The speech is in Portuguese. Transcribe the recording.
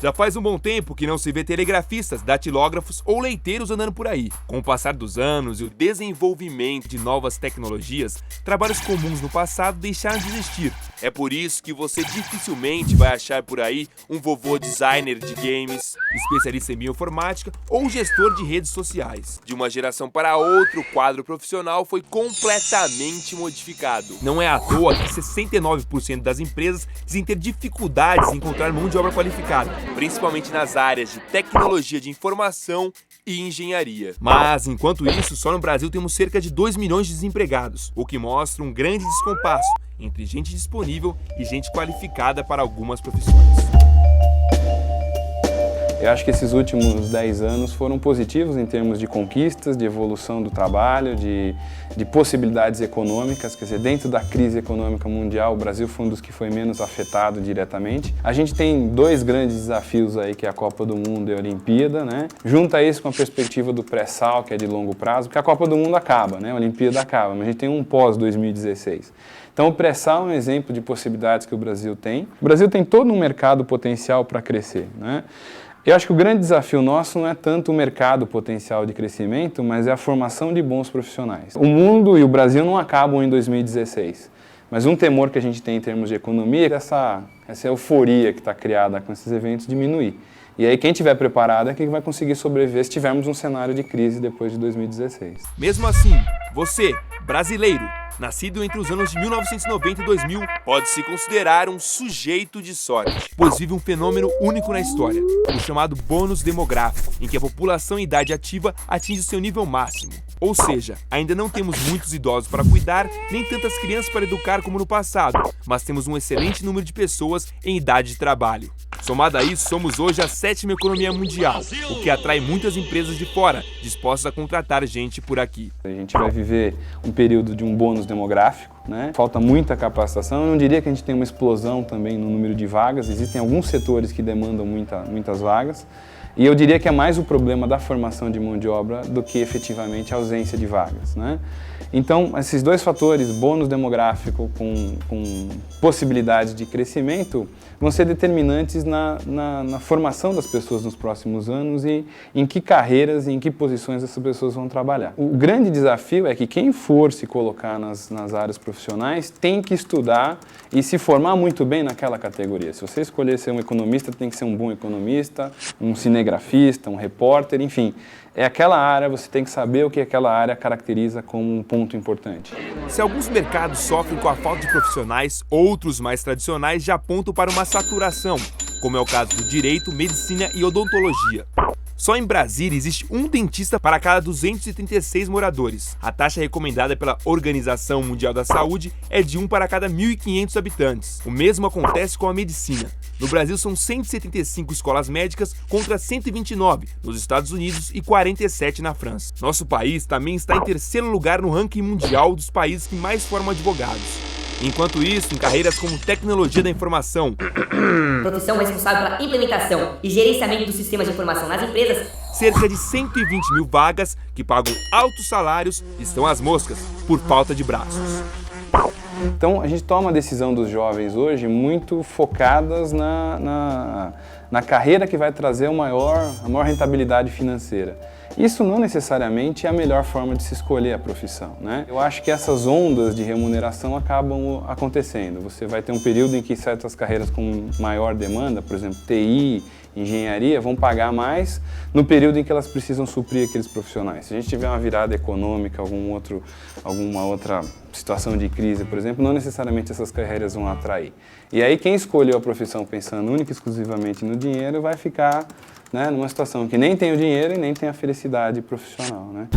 Já faz um bom tempo que não se vê telegrafistas, datilógrafos ou leiteiros andando por aí. Com o passar dos anos e o desenvolvimento de novas tecnologias, trabalhos comuns no passado deixaram de existir. É por isso que você dificilmente vai achar por aí um vovô designer de games, especialista em bioinformática ou gestor de redes sociais. De uma geração para outra, o quadro profissional foi completamente modificado. Não é à toa que 69% das empresas dizem ter dificuldades em encontrar mão de obra qualificada, principalmente nas áreas de tecnologia de informação e engenharia. Mas, enquanto isso, só no Brasil temos cerca de 2 milhões de desempregados, o que mostra um grande descompasso entre gente disponível e gente qualificada para algumas profissões. Eu acho que esses últimos 10 anos foram positivos em termos de conquistas, de evolução do trabalho, de possibilidades econômicas. Quer dizer, dentro da crise econômica mundial, o Brasil foi um dos que foi menos afetado diretamente. A gente tem 2 grandes desafios aí, que é a Copa do Mundo e a Olimpíada, né? Junta isso com a perspectiva do pré-sal, que é de longo prazo, porque a Copa do Mundo acaba, né? A Olimpíada acaba, mas a gente tem um pós-2016. Então, o pré-sal é um exemplo de possibilidades que o Brasil tem. O Brasil tem todo um mercado potencial para crescer, né? Eu acho que o grande desafio nosso não é tanto o mercado potencial de crescimento, mas é a formação de bons profissionais. O mundo e o Brasil não acabam em 2016, mas um temor que a gente tem em termos de economia é essa euforia que está criada com esses eventos diminuir. E aí quem estiver preparado é quem vai conseguir sobreviver se tivermos um cenário de crise depois de 2016. Mesmo assim, você, brasileiro, nascido entre os anos de 1990 e 2000, pode se considerar um sujeito de sorte, pois vive um fenômeno único na história, o chamado bônus demográfico, em que a população em idade ativa atinge seu nível máximo. Ou seja, ainda não temos muitos idosos para cuidar, nem tantas crianças para educar como no passado, mas temos um excelente número de pessoas em idade de trabalho. Somado a isso, somos hoje a 7ª economia mundial, o que atrai muitas empresas de fora, dispostas a contratar gente por aqui. A gente vai viver um período de um bônus demográfico, né? Falta muita capacitação. Eu não diria que a gente tem uma explosão também no número de vagas, existem alguns setores que demandam muitas vagas. E eu diria que é mais o problema da formação de mão de obra do que efetivamente a ausência de vagas, né? Então, esses 2 fatores, bônus demográfico com possibilidades de crescimento, vão ser determinantes na formação das pessoas nos próximos anos e em que carreiras e em que posições essas pessoas vão trabalhar. O grande desafio é que quem for se colocar nas áreas profissionais tem que estudar e se formar muito bem naquela categoria. Se você escolher ser um economista, tem que ser um bom economista, um cinegrafista, um repórter, enfim. É aquela área, você tem que saber o que aquela área caracteriza como um ponto importante. Se alguns mercados sofrem com a falta de profissionais, outros mais tradicionais já apontam para uma saturação, como é o caso do direito, medicina e odontologia. Só em Brasília existe um dentista para cada 236 moradores. A taxa recomendada pela Organização Mundial da Saúde é de 1 para cada 1.500 habitantes. O mesmo acontece com a medicina. No Brasil são 175 escolas médicas contra 129 nos Estados Unidos e 47 na França. Nosso país também está em 3º lugar no ranking mundial dos países que mais formam advogados. Enquanto isso, em carreiras como tecnologia da informação, profissão responsável pela implementação e gerenciamento dos sistemas de informação nas empresas, cerca de 120 mil vagas que pagam altos salários estão às moscas por falta de braços. Então, a gente toma a decisão dos jovens hoje muito focadas na carreira que vai trazer a maior rentabilidade financeira. Isso não necessariamente é a melhor forma de se escolher a profissão, né? Eu acho que essas ondas de remuneração acabam acontecendo. Você vai ter um período em que certas carreiras com maior demanda, por exemplo, TI, engenharia, vão pagar mais no período em que elas precisam suprir aqueles profissionais. Se a gente tiver uma virada econômica, alguma outra situação de crise, por exemplo, não necessariamente essas carreiras vão atrair. E aí quem escolheu a profissão pensando única e exclusivamente no dinheiro vai ficar, né, numa situação que nem tem o dinheiro e nem tem a felicidade profissional, né?